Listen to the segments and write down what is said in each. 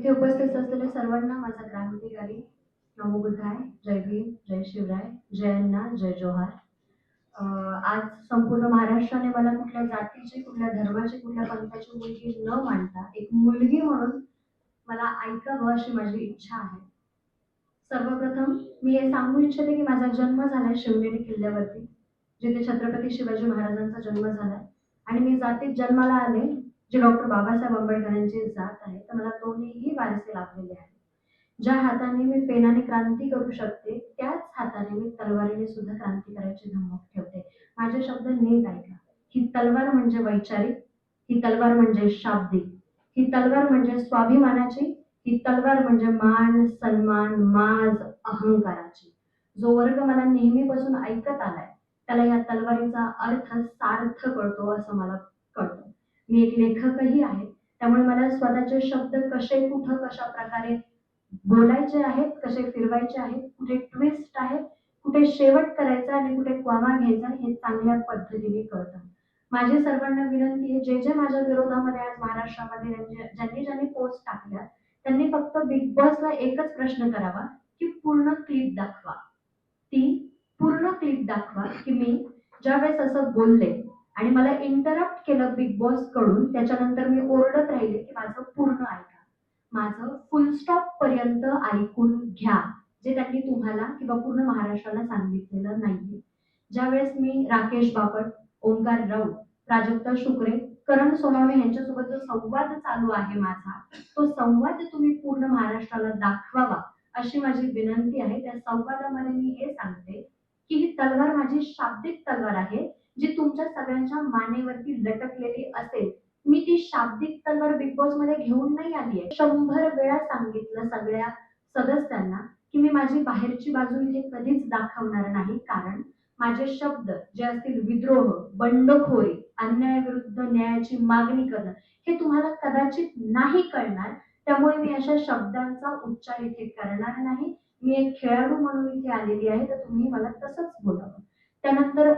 इथे उपस्थित असलेल्या सर्वांना माझा क्रांतिकारी नमो बुद्धाय, जय भीम, जय शिवराय, जय अण्णा, जय जोहार. आज संपूर्ण महाराष्ट्राने मला कुठल्या जातीची, कुठल्या धर्माची, कुठल्या पंथाची मुलगी न मानता एक मुलगी म्हणून मला ऐकावं अशी माझी इच्छा आहे. सर्वप्रथम मी हे सांगू इच्छिते की माझा जन्म झालाय शिवनेरी किल्ल्यावरती, जिथे छत्रपती शिवाजी महाराजांचा जन्म झालाय आणि मी जातीत जन्माला आले जी डॉक्टर बाबासाहेब आंबेडकरांची जात आहे. तर मला दोन्हीही वारसे लाभलेले आहेत. ज्या हाताने मी पेनाने क्रांती करू शकते, त्याच हाताने मी तलवारीने सुद्धा क्रांती करायची धमक ठेवते. माझे शब्द नीट ऐका. ही तलवार म्हणजे वैचारिक, ही तलवार म्हणजे शाब्दिक, ही तलवार म्हणजे स्वाभिमानाची, ही तलवार म्हणजे मान, सन्मान, माज, अहंकाराची. जो वर्ग मला नेहमीपासून ऐकत आलाय त्याला या तलवारीचा अर्थ सार्थ कळतो असं मला कळतं. मी एक लेखकही आहे, त्यामुळे मला स्वतःचे शब्द कसे, कुठं, कशा प्रकारे बोलायचे आहेत, कसे फिरवायचे आहेत, कुठे ट्विस्ट आहे, कुठे शेवट करायचा आणि कुठे कॉमा घ्यायचा हे चांगल्या पद्धतीने कळतं. माझी सर्वांना विनंती आहे, जे जे माझ्या विरोधामध्ये आज महाराष्ट्रामध्ये ज्यांनी ज्यांनी पोस्ट टाकल्या त्यांनी फक्त बिग बॉसला एकच प्रश्न करावा की पूर्ण क्लिप दाखवा. ती पूर्ण क्लिप दाखवा की मी ज्यावेळेस असं बोलले आणि मला इंटरप्ट केलं बिग बॉस कडून, त्याच्यानंतर मी ओरडत राहिले की माझं पूर्ण ऐका, माझं फुल स्टॉप पर्यंत ऐकून घ्या, जे त्यांनी तुम्हाला किंवा पूर्ण महाराष्ट्राला सांगितलेलं नाहीये. ज्यावेळेस मी राकेश बापट, ओंकार राऊत, प्राजक्ता शुक्रे, करण सोनवणे यांच्यासोबत जो संवाद चालू आहे माझा, तो संवाद तुम्ही पूर्ण महाराष्ट्राला दाखवावा अशी माझी विनंती आहे. त्या संवादामध्ये मी हे सांगते की ही तलवार माझी शाब्दिक तलवार आहे, जी तुमच्या सगळ्यांच्या मानेवरती लटकलेली असेल. मी ती शाब्दिक तलवार बिग बॉस मध्ये घेऊन नाही आली आहे. 100 वेळा सांगितलं सगळ्या सदस्यांना की मी माझी बाहेरची बाजू इथे कधीच दाखवणार नाही, कारण माझे शब्द जे असतील विद्रोह, बंडखोरी, अन्यायाविरुद्ध न्यायाची मागणी करणं, हे तुम्हाला कदाचित नाही कळणार. त्यामुळे मी अशा शब्दांचा उच्चार इथे करणार नाही. मी एक खेळाडू म्हणून इथे आलेली आहे, तर तुम्ही मला तसंच बोलावं. त्यानंतर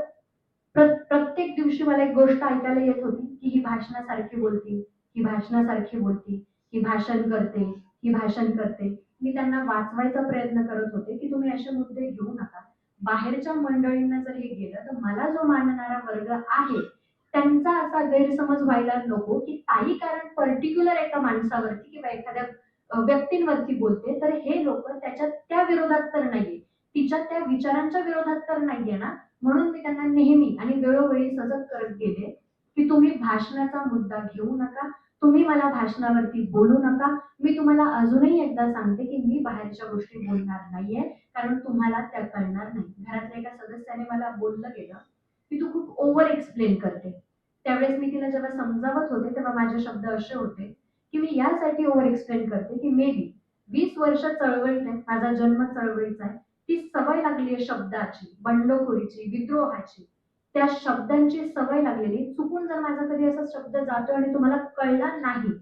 प्रत्येक दिवशी मला एक गोष्ट ऐकायला येत होती की ही भाषणासारखी बोलती, ही भाषणासारखी बोलती, ही भाषण करते, ही भाषण करते. मी त्यांना वाचवायचा प्रयत्न करत होते की तुम्ही असे मुद्दे घेऊ नका. बाहेरच्या मंडळींना जर हे गेलं तर मला जो मानणारा वर्ग आहे त्यांचा असा गैरसमज व्हायला नको की ताई कारण पर्टिक्युलर एका माणसावरती किंवा एखाद्या व्यक्तींवरती बोलते तर हे लोक त्याच्या त्या विरोधात तर नाहीये, तिच्या त्या विचारांच्या विरोधात तर नाहीये ना. म्हणून मी त्यांना नेहमी आणि वेळोवेळी सजग करत गेले की तुम्ही भाषणाचा मुद्दा घेऊ नका, तुम्ही मला भाषणावरती बोलू नका. मी तुम्हाला अजूनही एकदा सांगते की मी बाहेरच्या गोष्टी बोलणार नाहीये, कारण तुम्हाला त्या कळणार नाही. घरातल्या एका सदस्याने मला बोललं गेलं की तू खूप ओव्हर एक्सप्लेन करते. त्यावेळेस मी तिला जेव्हा समजावत होते तेव्हा माझे शब्द असे होते की मी यासाठी ओव्हर एक्सप्लेन करते की मे बी 20 वर्ष चळवळीत आहे, माझा जन्म चळवळीचा आहे, ती सवय लागली आहे शब्दाची, बंडखोरीची, विद्रोहाची, त्या शब्दांची सवय लागलेली. चुकून जर माझा कधी असा शब्द जातोय आणि तुम्हाला कळला नाही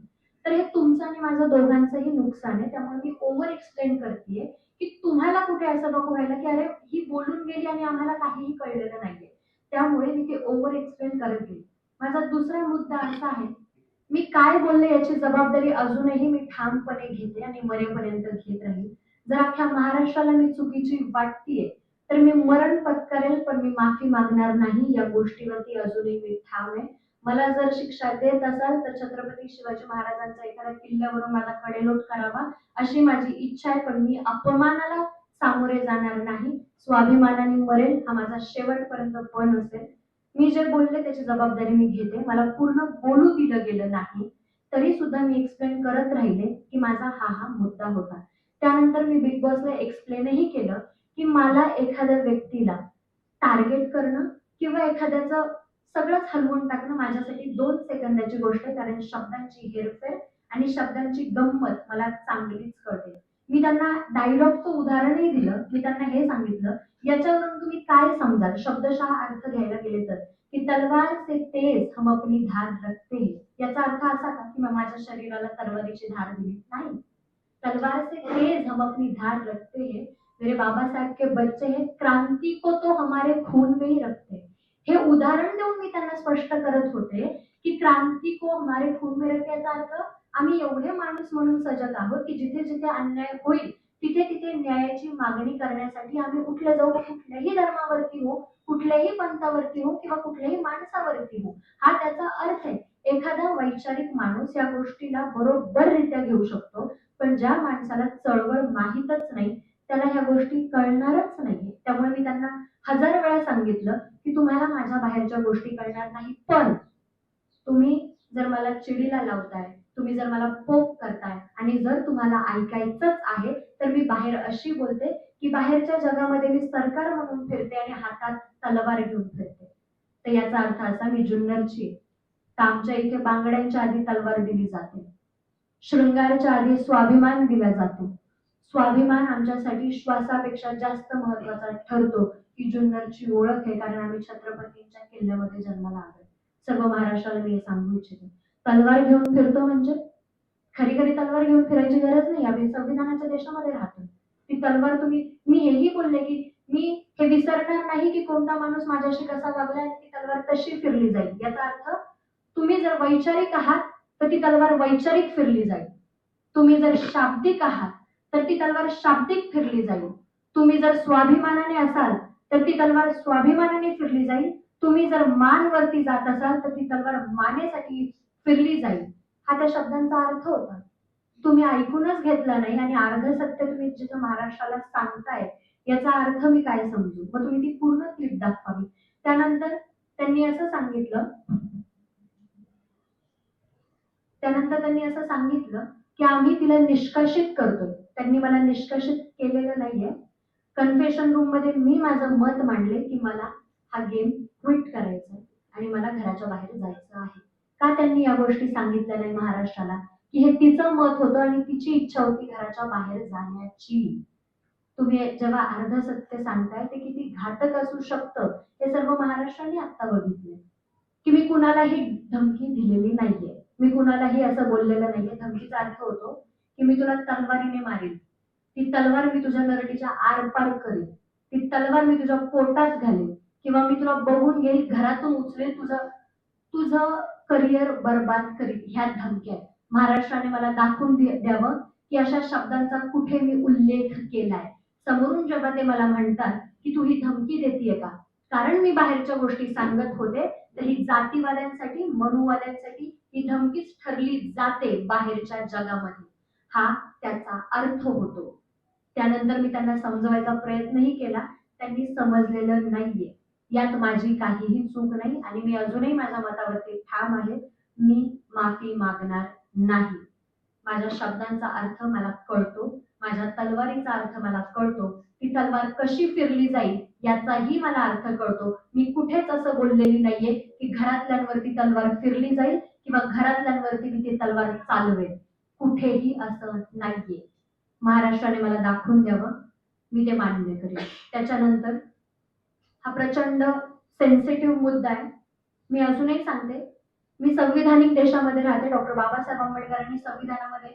तर हे तुमचं आणि माझं दोघांचंही नुकसान आहे. त्यामुळे मी ओव्हर एक्सप्लेन करतेय की तुम्हाला कुठे असं नको व्हायला की अरे ही बोलून गेली आणि आम्हाला काहीही कळलेलं नाहीये. त्यामुळे मी ते ओव्हर एक्सप्लेन करत गेले. माझा दुसरा मुद्दा असा आहे, मी काय बोलले याची जबाबदारी अजूनही मी ठामपणे घेते आणि मरेपर्यंत घेत राहील. जर अख्ख्या महाराष्ट्राला मी चुकीची वाटतीये तर मी मरण पत्करेल, पण मी माफी मागणार नाही. या गोष्टीवरती अजूनही मी ठाम आहे. मला जर शिक्षा देत असाल तर छत्रपती शिवाजी महाराजांचा एखाद्या किल्ल्यावरून माझा कडेलोट करावा अशी माझी इच्छा आहे, पण मी अपमानाला सामोरे जाणार नाही. स्वाभिमानाने मरेल, हा माझा शेवटपर्यंत पण असेल. मी जे बोलले त्याची जबाबदारी मी घेते. मला पूर्ण बोलू दिलं गेलं नाही तरी सुद्धा मी एक्सप्लेन करत राहिले की माझा हा मुद्दा होता. त्यानंतर मी बिग बॉसला एक्सप्लेनही केलं की मला एखाद्या व्यक्तीला टार्गेट करणं किंवा एखाद्याचं सगळंच हलवून टाकणं माझ्यासाठी 2 सेकंदाची गोष्ट आहे, कारण शब्दांची हेरफेर आणि शब्दांची गंमत मला चांगलीच कळते. मी त्यांना डायलॉगचं उदाहरणही दिलं. मी त्यांना हे सांगितलं, याच्यावरून तुम्ही काय समजाल शब्दशः अर्थ घ्यायला गेले तर, की तलवार से तेज हम अपनी धार रखते हैं. याचा अर्थ असा का की माझ्या शरीराला तलवारीची धार दिली नाही. तलवार से तेज हम अपनी धार रखते हैं, मेरे बाबा साहेब के बच्चे हैं, क्रांति को तो हमारे खून में ही रखते हैं. हे उदाहरण देऊन मी त्यांना स्पष्ट करत होते की क्रांती को हमारे खून में रखते याचा अर्थ आम्ही एवढे माणूस म्हणून सजग आहोत की जिथे जिथे अन्याय होईल तिथे तिथे न्यायाची मागणी करण्यासाठी आम्ही उठले जाऊ, कुठल्याही धर्मावरती हो, कुठल्याही पंथावरती हो किंवा कुठल्याही माणसावरती हो. हा त्याचा अर्थ आहे. एखादा वैचारिक माणूस या गोष्टीला बरोबररित्या घेऊ शकतो, पण ज्या माणसाला चळवळ माहीतच नाही त्याला ह्या गोष्टी कळणारच नाहीये. त्यामुळे मी त्यांना हजार वेळा सांगितलं की तुम्हाला माझ्या बाहेरच्या गोष्टी कळणार नाही, पण तुम्ही जर मला चिडीला लावताय, तुम्ही जर मला पोक करताय आणि जर तुम्हाला ऐकायचंच आहे तर मी बाहेर अशी बोलते की बाहेरच्या जगामध्ये मी सरकार म्हणून फिरते आणि हातात तलवार घेऊन फिरते. तर याचा अर्थ असा मी जुन्नरची आहे. तर आमच्या इथे बांगड्यांच्या आधी तलवार दिली जाते, शृंगाराच्या आधी स्वाभिमान दिला जातो. स्वाभिमान आमच्यासाठी श्वासापेक्षा जास्त महत्वाचा ठरतो. ही जुन्नरची ओळख आहे, कारण आम्ही छत्रपतींच्या किल्ल्यामध्ये जन्माला आलोय. सर्व महाराष्ट्राला मी हे सांगू इच्छिते. तलवार घेऊन फिरतो म्हणजे खरी खरी तलवार घेऊन फिरायची गरज नाही. आम्ही संविधानाच्या देशामध्ये राहतो. ती तलवार तुम्ही, मी हेही बोलले की मी हे विसरणार नाही की कोणता माणूस माझ्याशी कसा वागला आणि ती तलवार कशी फिरली जाईल. याचा अर्थ तुम्ही जर वैचारिक आहात तर ती तलवार वैचारिक फिरली जाईल. तुम्ही जर शाब्दिक आहात तर ती तलवार शाब्दिक फिरली जाईल. तुम्ही जर स्वाभिमानाने असाल तर ती तलवार स्वाभिमानाने फिरली जाईल. तुम्ही जर मानवरती जात असाल तर ती तलवार मानेसाठी फिरली जाईल. हा त्या शब्दांचा अर्थ होता. तुम्ही ऐकूनच घेतला नाही आणि अर्ध सत्य तुम्ही जिथं महाराष्ट्राला सांगताय याचा अर्थ मी काय समजू. मग तुम्ही ती पूर्ण क्लिप दाखवावी. त्यानंतर त्यांनी असं सांगितलं त्यानंतर त्यांनी असं सांगितलं की आम्ही तिला निष्कासित करतोय. त्यांनी मला निष्कासित केलेलं नाहीये. कन्फेशन रूम मध्ये मी माझं मत मांडले की मला हा गेम क्विट करायचा आहे आणि मला घराच्या बाहेर जायचं आहे. का त्यांनी या गोष्टी सांगितल्या नाही महाराष्ट्राला, की हे तिचं मत होतं आणि तिची इच्छा होती घराच्या बाहेर जाण्याची. तुम्ही जेव्हा अर्ध सत्य सांगताय ते किती घातक असू शकतं हे सर्व महाराष्ट्राने आता बघितले. की मी कुणालाही धमकी दिलेली नाहीये, मी कुणालाही असं बोललेलं नाहीये. धमकीचा अर्थ होतो की मी तुला तलवारीने मारेन, ती तलवार मी तुझ्या नरडीच्या आरपार करेन, ती तलवार मी तुझ्या पोटात घालेन किंवा मी तुला बघून घेईल, घरातून उचलेल, तुझं तुझं करिअर बर्बाद करीन. ह्या धमक्या आहेत. महाराष्ट्राने मला दाखवून द्यावं की अशा शब्दांचा कुठे मी उल्लेख केलाय. समोरून जेव्हा ते मला म्हणतात की तू ही धमकी देतीये का, कारण मी बाहेरच्या गोष्टी सांगत होते, तर ही जातीवाद्यांसाठी, मनुवाद्यांसाठी ही धमकीच ठरली जाते बाहेरच्या जगामध्ये. हा त्याचा अर्थ होतो. त्यानंतर मी त्यांना समजवायचा प्रयत्नही केला. त्यांनी समजलेलं नाहीये. यात माझी काहीही चूक नाही आणि मी अजूनही माझ्या मतावरती ठाम आहे. मी माफी मागणार नाही. माझ्या शब्दांचा अर्थ मला कळतो. माझ्या तलवारीचा अर्थ मला कळतो. ती तलवार कशी फिरली जाईल याचाही मला अर्थ कळतो. मी कुठेच असं बोललेली नाहीये की घरातल्यांवरती तलवार फिरली जाईल किंवा घरातल्यांवरती मी ती तलवार चालवेल. कुठेही असं नाहीये. महाराष्ट्राने मला दाखवून द्यावं, मी ते मान्य करेन. त्याच्यानंतर हा प्रचंड सेन्सिटिव्ह मुद्दा आहे. मी अजूनही सांगते, मी संविधानिक देशामध्ये राहते. डॉक्टर बाबासाहेब आंबेडकरांनी संविधानामध्ये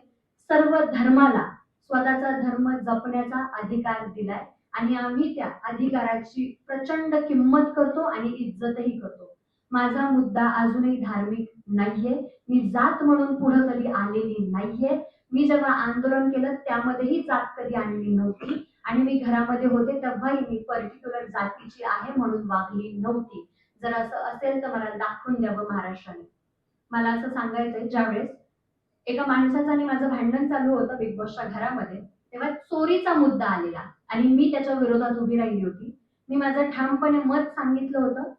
सर्व धर्माला स्वतःचा धर्म जपण्याचा अधिकार दिलाय आणि आम्ही त्या अधिकाराची प्रचंड किंमत करतो आणि इज्जतही करतो. माझा मुद्दा अजूनही धार्मिक नाहीये. मी जात म्हणून पुढे कधी आलेली नाहीये. मी जेव्हा आंदोलन केलं त्यामध्येही जात कधी आणली नव्हती आणि मी घरामध्ये होते तेव्हाही मी पर्टिक्युलर जातीची आहे म्हणून वागली नव्हती. जर असं असेल तर मला दाखवून द्यावं महाराष्ट्राने. मला असं सांगायचंय, ज्यावेळेस एका माणसाचं आणि माझं भांडण चालू होतं बिग बॉसच्या घरामध्ये, तेव्हा चोरीचा मुद्दा आलेला आणि मी त्याच्या विरोधात उभी राहिली होती. मी माझं ठामपणे मत सांगितलं होतं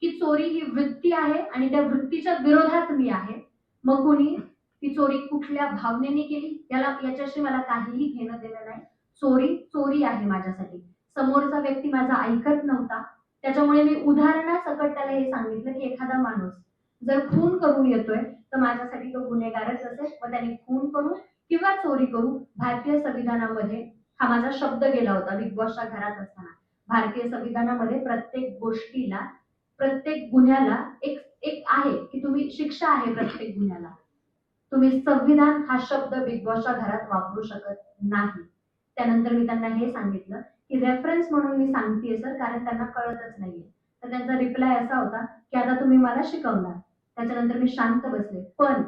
की चोरी ही वृत्ती आहे आणि त्या वृत्तीच्या विरोधात मी आहे. मग कोणी ती चोरी कुठल्या भावनेने केली याच्याशी मला काहीही घेणं देणं नाही. चोरी चोरी आहे माझ्यासाठी. समोरचा व्यक्ती माझा ऐकत नव्हता, त्याच्यामुळे मी उदाहरणासकट त्याला हे सांगितलं की एखादा माणूस जर खून करून येतोय तर माझ्यासाठी तो गुन्हेगारच असेल. व त्याने खून करू किंवा चोरी करू, भारतीय संविधानामध्ये हा माझा शब्द गेला होता बिग बॉसच्या घरात असताना. भारतीय संविधानामध्ये प्रत्येक गोष्टीला, प्रत्येक गुन्ह्याला एक एक आहे की तुम्ही, शिक्षा आहे प्रत्येक गुन्ह्याला. तुम्ही संविधान हा शब्द बिग बॉसच्या घरात वापरू शकत नाही. त्यानंतर मी त्यांना हे सांगितलं की रेफरन्स म्हणून मी सांगतेय सर, कारण त्यांना कळतच नाहीये. तर त्यांचा रिप्लाय असा होता की आता तुम्ही मला शिकवणार. त्याच्यानंतर मी शांत बसले. पण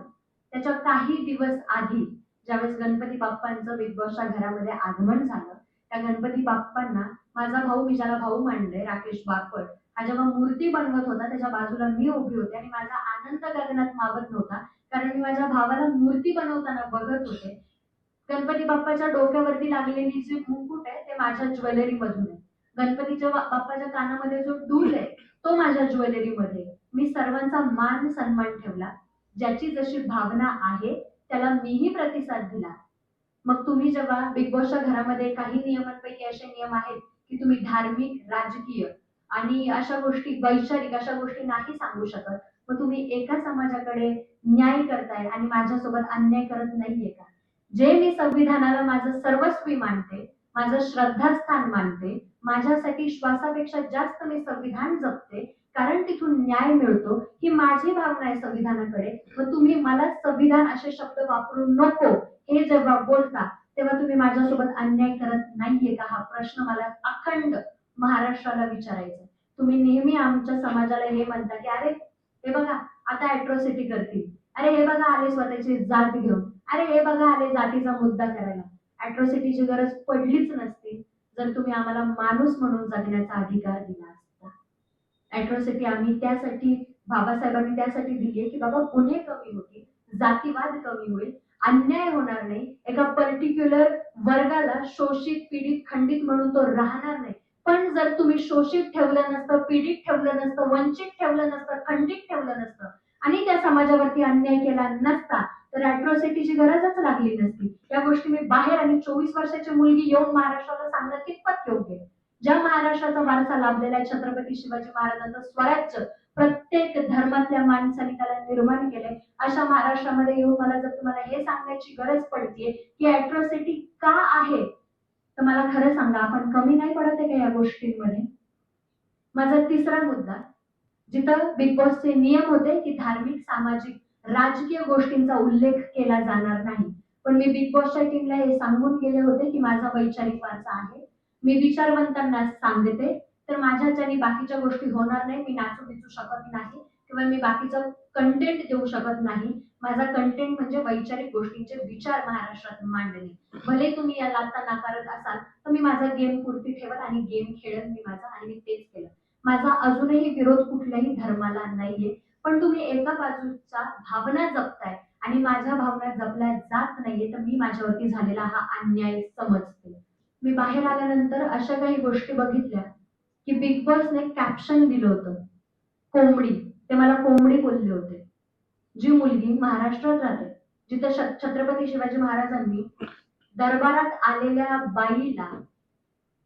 त्याच्या काही दिवस आधी ज्यावेळेस गणपती बाप्पांचं बिग बॉसच्या घरामध्ये आगमन झालं, त्या गणपती बाप्पांना माझा भाऊ, मी ज्याला भाऊ मानले, राकेश बापट, हा जेव्हा मूर्ती बनवत होता त्याच्या बाजूला मी उभी होते आणि माझा आनंद गगनात मावत नव्हता, कारण मी माझ्या भावाला मूर्ती बनवताना बघत होते. गणपती बाप्पाच्या डोक्यावरती लागलेली जी मुकुट आहे ते माझ्या ज्वेलरी मधून आहे. गणपतीच्या बाप्पाच्या कानामध्ये जो डूल आहे तो माझ्या ज्वेलरी मध्ये. मी सर्वांचा मान सन्मान ठेवला. ज्याची जशी भावना आहे त्याला मीही प्रतिसाद दिला. मग तुम्ही जेव्हा बिग बॉसच्या घरामध्ये काही नियमांपैकी असे नियम आहेत की तुम्ही धार्मिक, राजकीय आणि अशा गोष्टी, वैचारिक अशा गोष्टी नाही सांगू शकत, मग तुम्ही एका समाजाकडे न्याय करताय आणि माझ्यासोबत अन्याय करत नाहीये का? जे मी संविधानाला माझं सर्वस्वी मानते, माझं श्रद्धास्थान मानते, माझ्यासाठी श्वासापेक्षा जास्त मी संविधान जपते, कारण तिथून न्याय मिळतो, ही माझी भावना आहे संविधानाकडे. मग तुम्ही मला संविधान असे शब्द वापरू नको हे जेव्हा बोलता तेव्हा तुम्ही माझ्यासोबत अन्याय करत नाहीये का, हा प्रश्न मला अखंड महाराष्ट्राला विचारायचा. तुम्ही नेहमी आमच्या समाजाला हे म्हणता की अरे हे बघा आता अॅट्रॉसिटी करतील, अरे हे बघा आले स्वतःची जात घेऊन, अरे हे बघा आले जातीचा मुद्दा करायला. अॅट्रॉसिटीची गरज पडलीच नसती जर तुम्ही आम्हाला माणूस म्हणून जगण्याचा अधिकार दिला असता. अॅट्रॉसिटी आम्ही त्यासाठी, बाबासाहेबांनी त्यासाठी दिली की बाबा गुन्हे कमी होतील, जातीवाद कमी होईल, अन्याय होणार नाही, एका पर्टिक्युलर वर्गाला शोषित, पीडित, खंडित म्हणून तो राहणार नाही. पण जर तुम्ही शोषित ठेवलं नसतं, पीडित ठेवलं नसतं, वंचित ठेवलं नसतं, खंडित ठेवलं नसतं आणि त्या समाजावरती अन्याय केला नसता तर अॅट्रॉसिटीची गरजच लागली नसती. या गोष्टी मी बाहेर आणि 24 वर्षाची मुलगी येऊन महाराष्ट्राला सांगणं कितपत योग्य आहे? ज्या महाराष्ट्राचा वारसा लाभलेला आहे, छत्रपती शिवाजी महाराजांचं स्वराज्य प्रत्येक धर्मातल्या माणसाने त्याला निर्माण केलंय, अशा महाराष्ट्रामध्ये येऊन मला जर तुम्हाला हे सांगण्याची गरज पडतीये की अॅट्रॉसिटी का आहे, तर मला खरं सांगा, आपण कमी नाही पडत आहे का या गोष्टींमध्ये? माझा तिसरा मुद्दा, जिथं बिग बॉसचे नियम होते की धार्मिक, सामाजिक, राजकीय गोष्टींचा उल्लेख केला जाणार नाही, पण मी बिग बॉसच्या टीमला हे सांगून गेले होते की माझा वैचारिक वारसा आहे, मी विचारवंतांना सांगते, तर माझ्याच्याने बाकीच्या गोष्टी होणार नाही. मी नाचू बिचू शकत नाही किंवा मी बाकीचं कंटेंट देऊ शकत नाही. माझा कंटेंट म्हणजे वैचारिक गोष्टींचे विचार महाराष्ट्रात मांडणे. भले तुम्ही याला आता नाकारत असाल तर मी माझा गेम पुरती ठेवत आणि गेम खेळत मी माझा, आणि मी तेच केलं. माझा अजूनही विरोध कुठल्याही धर्माला नाहीये, पण तुम्ही एका बाजूचा भावना जपताय आणि माझ्या भावना जपल्या जात नाहीये, तर मी माझ्यावरती झालेला हा अन्याय समजते. मी बाहेर आल्यानंतर अशा काही गोष्टी बघितल्या की बिग बॉसने कॅप्शन दिलं होतं कोंबडी, ते मला कोंबडी बोलले होते. जी मुलगी महाराष्ट्रात राहते, जिथं छत्रपती शिवाजी महाराजांनी दरबारात आलेल्या बाईला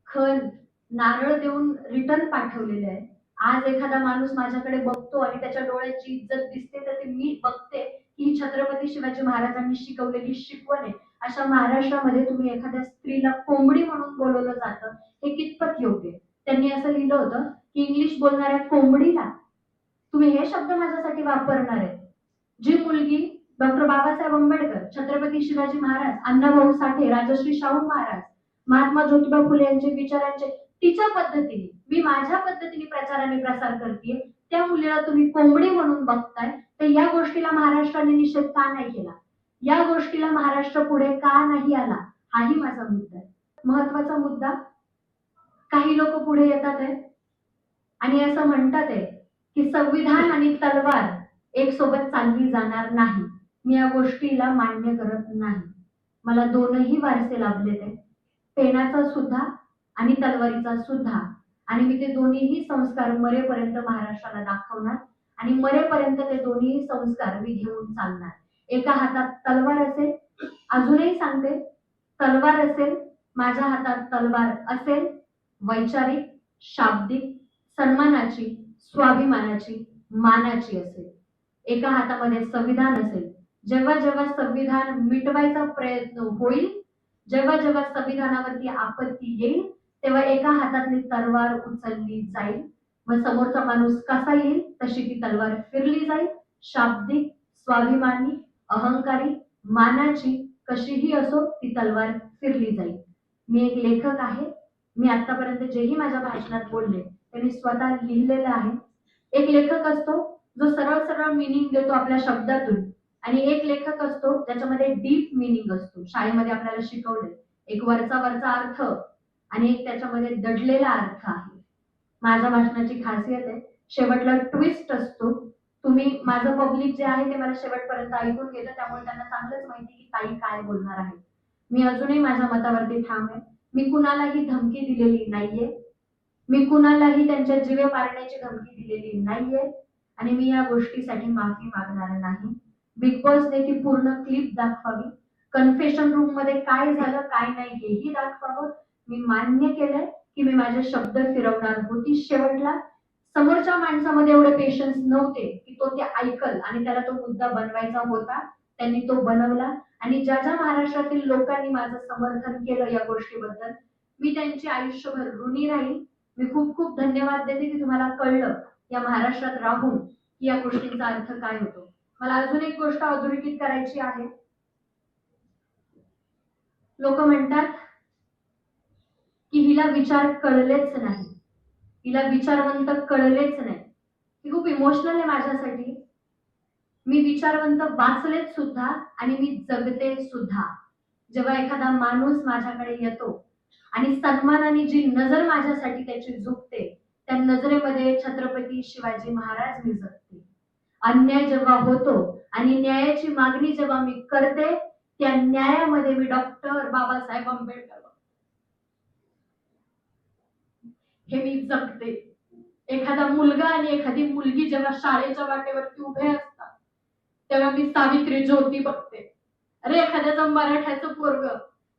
खण, नारळ देऊन रिटर्न पाठवलेले आहे. आज एखादा माणूस माझ्याकडे बघतो आणि त्याच्या डोळ्याची इज्जत दिसते, तर ते मी बघते की छत्रपती शिवाजी महाराजांनी शिकवलेली शिकवण आहे. अशा महाराष्ट्रामध्ये तुम्ही एखाद्या स्त्रीला कोंबडी म्हणून बोलवलं जातं, हे कितपत योग्य आहे? त्यांनी असं लिहिलं होतं की इंग्लिश बोलणाऱ्या कोंबडीला तुम्ही हे शब्द माझ्यासाठी वापरणार आहे. जी मुलगी डॉक्टर बाबासाहेब आंबेडकर, छत्रपती शिवाजी महाराज, अण्णाभाऊ साठे, राजश्री शाहू महाराज, महात्मा ज्योतिबा फुले यांचे विचारांचे तिच्या पद्धतीने, मी माझ्या पद्धतीने प्रचाराने प्रसार करते, त्या मुलीला तुम्ही कोंबडी म्हणून बघताय, तर या गोष्टीला महाराष्ट्राने निषेध का नाही केला? या गोष्टीला महाराष्ट्र पुढे का नाही आला? हाही माझा मुद्दा आहे. महत्वाचा मुद्दा, काही लोक पुढे येतात आहे आणि असं म्हणतात आहे की संविधान आणि तलवार एक सोबत चालली जाणार नाही. मी या गोष्टीला मान्य करत नाही. मला दोनही वारसे लाभले ते, पेनाचा सुद्धा आणि तलवारीचा सुद्धा, आणि मी ते दोन्हीही संस्कार मरेपर्यंत महाराष्ट्राला दाखवणार आणि मरेपर्यंत ते दोन्ही संस्कार मी घेऊन चालणार. एका हातात तलवार असेल, अजूनही सांगते, तलवार असेल, माझ्या हातात तलवार असेल, वैचारिक, शाब्दिक, सन्मानाची, स्वाभिमानाची, मानाची असेल. एका हातामध्ये संविधान असेल. जेव्हा जेव्हा संविधान मिटवायचा प्रयत्न होईल, जेव्हा जेव्हा संविधानावरती आपत्ती येईल, तेव्हा एका हातातली तलवार उचलली जाईल. मग समोरचा माणूस कसा येईल तशी ती तलवार फिरली जाईल. शाब्दिक, स्वाभिमानी, अहंकारी, मानाची कशीही असो ती तलवार फिरली जाईल. मी एक लेखक आहे. मी आतापर्यंत जेही माझ्या भाषणात बोलले ते मी स्वतः लिहिलेलं आहे. एक लेखक असतो जो सरळ सरळ मिनिंग देतो आपल्या शब्दातून, आणि एक लेखक असतो ज्याच्यामध्ये डीप मिनिंग असतो. शाळेमध्ये आपल्याला शिकवले एक वरचा वरचा अर्थ आणि एक त्याच्यामध्ये दडलेला अर्थ आहे. माझ्या भाषणाची खासियत आहे, शेवटला ट्विस्ट असतो. तुम्ही माझं पब्लिक जे आहे ते मला शेवटपर्यंत ऐकून घेतं, त्यामुळे त्यांना चांगलंच माहिती की ताई काय बोलणार आहे. मी अजूनही माझ्या मतावरती ठाम आहे. मी कुणालाही धमकी दिलेली नाहीये, मी कुणालाही त्यांच्या जीवे मारण्याची धमकी दिलेली नाहीये आणि मी या गोष्टीसाठी माफी मागणार नाही. बिग बॉसने ती पूर्ण क्लिप दाखवावी, कन्फेशन रूम मध्ये काय झालं काय नाही हेही दाखवावं. मी मान्य केलंय की मी माझे शब्द फिरवणार होती. शेवटला समोरच्या माणसामध्ये एवढे पेशन्स नव्हते की तो ते ऐकल आणि त्याला तो मुद्दा बनवायचा होता. त्यांनी तो बनवला आणि ज्या ज्या महाराष्ट्रातील लोकांनी माझं समर्थन केलं या गोष्टीबद्दल मी त्यांची आयुष्यभर ऋणी राहील. मी खूप खूप धन्यवाद देते की तुम्हाला कळलं या महाराष्ट्रात राहून की या गोष्टींचा अर्थ काय होतो. मला अजून एक गोष्ट अधोरेखित करायची आहे. लोक म्हणतात की हिला विचार कळलेच नाही, हिला विचारवंत कळलेच नाही. ही खूप इमोशनल आहे माझ्यासाठी. मी विचारवंत वाचलेत सुद्धा आणि मी जगते सुद्धा. जेव्हा एखादा माणूस माझ्याकडे येतो आणि सन्मानाने जी नजर माझ्यासाठी त्याची झुकते, त्या नजरेमध्ये छत्रपती शिवाजी महाराज मी जगते. अन्याय जेव्हा होतो आणि न्यायाची मागणी जेव्हा मी करते, त्या न्यायामध्ये मी डॉक्टर बाबासाहेब आंबेडकर हे मी जगते. एखादा मुलगा आणि एखादी मुलगी जेव्हा शाळेच्या वाटेवरती उभे असतात तेव्हा मी सावित्री ज्योती बघते. अरे एखाद्याचं मराठ्याचं पोरग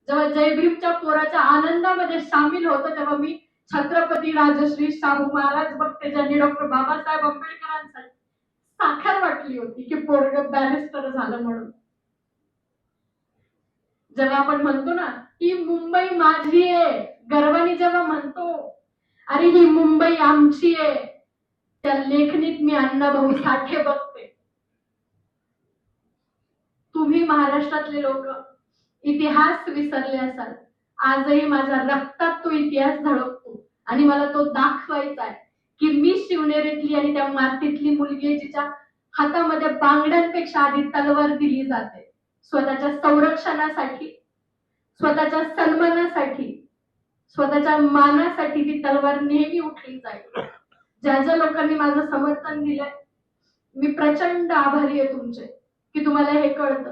जेव्हा जयभीमच्या पोराच्या आनंदामध्ये सामील होतं तेव्हा मी छत्रपती राजश्री शाहू महाराज बघते, ज्यांनी डॉक्टर बाबासाहेब आंबेडकरांसाठी साखर वाटली होती की पोरग बॅरिस्टर झालं म्हणून. जेव्हा आपण म्हणतो ना ही मुंबई माझी आहे, गर्वाने जेव्हा म्हणतो अरे ही मुंबई आमची आहे, त्या लेखणीत मी अण्णाभाऊ साठे बघते. तुम्ही महाराष्ट्रातले लोक इतिहास विसरले असाल, आजही माझ्या रक्तात तो इतिहास झळकतो आणि मला तो दाखवायचा आहे की मी शिवनेरीतली आणि त्या मातीतली मुलगी आहे जिच्या हातामध्ये बांगड्यांपेक्षा आधी तलवार दिली जाते. स्वतःच्या संरक्षणासाठी, स्वतःच्या सन्मानासाठी, स्वतःच्या मानासाठी ती तलवार नेहमी उठली जाईल. ज्या ज्या लोकांनी माझं समर्थन दिलंय मी प्रचंड आभारी आहे तुमचे की तुम्हाला हे कळतं